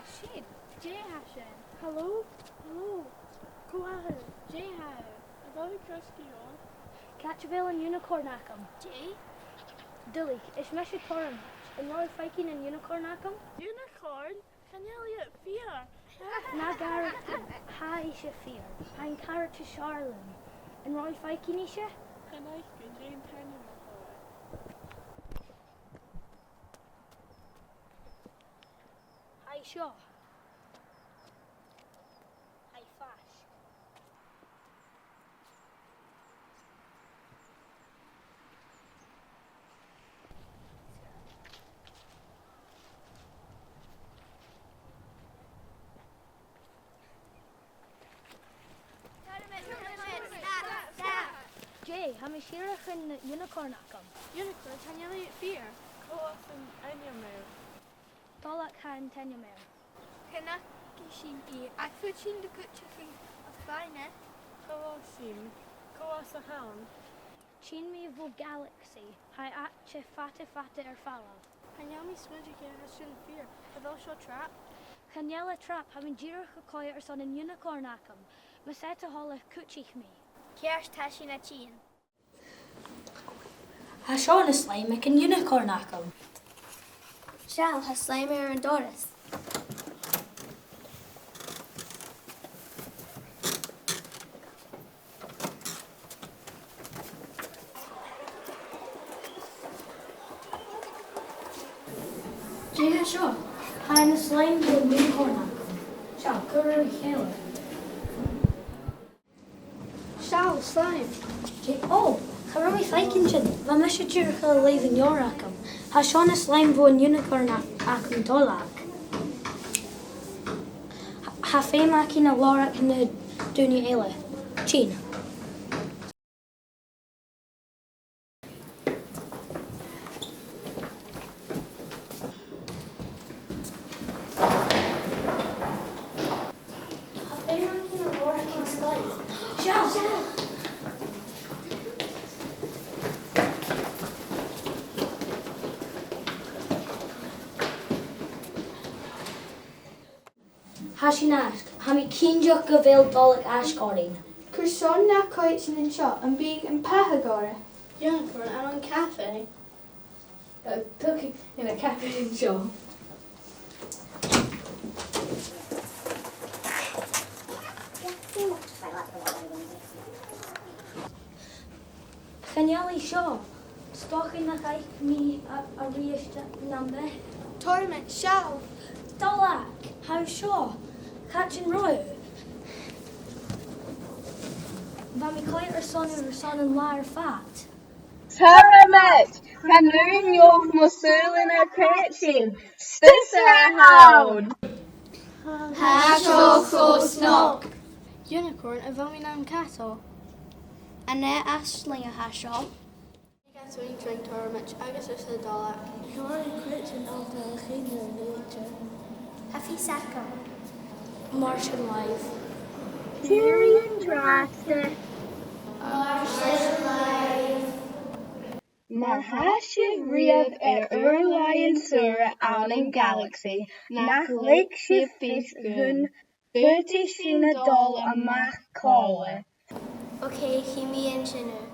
hashin. Jay hashin. Hello? Hello? Go Jay how? Agora Cruskio. Catchville and Unicorn Acum. Jay? Dilly, is Mesha Torrent. And Roy Fiking and Unicorn Acum? Unicorn? Canellia Fear. Nagar Hi Shafir. Hein Carrot to Charlene. And Roy Fiking Isha? Canaiska Jane Penny. Hi Shaw. Hi Fash. Jay, Hamishirach and Unicorn Acum. Unicorn, Canellia Fear. Coas and Enyamel. Dolak Han Tenyamel. Kanakishin I fetching the Kutchaki of Fine. Coasim. Coas a hound. Chin me vo Galaxy. Hi Atche Fata Fata Erfala. Hanyami Swidjaki hashin Fear. Of also trap. Canella Trap having Jirach Koya or son and Unicorn Acum. Maseta Holla Kutchich me. Kersh Tashina Chin. Hashon is slime and Unicorn Acum. Shall has Slimer and Doris. Jay Shaw. Hi in the slime and Unicorn Acum. Shall Curry Hiller. Shall Slime. Oh, Harami Fikinchin. Vamisha Jirach leave in your Acum. Hashon is slime vo and Unicorn Acum Dolak. Hafe Makina Lorak in the Dunya Ele. Chin. Hashinask, Hami Kinjuk Gavil Dolak Ashkorin. Kurson na Koichin and Shot and being in Pahagora. Unicorn and on cafe. Cooking in a cafe shop. Kanyali Shaw, stalking the hike me a reist number. Torment Shall. Dolak, how Shaw, catching Roy. Vami Koit or son and Lar Fat. Taramet, Canún York Mosulin a Kitchen, Stisser Hound. Hasho Snog. Unicorn a Vominam Cattle. And there Ashling a Hasho. Swing drink torment. Agus is the dollar. Happy Sacco. Martian Life. Tyrion Drasta. Mahashiv Riav Urlion Sura Allen Galaxy. Nach Lake Shiv Fiskun. 30 Shina Doll a Mach Caller. Okay, Kimi and Shinu.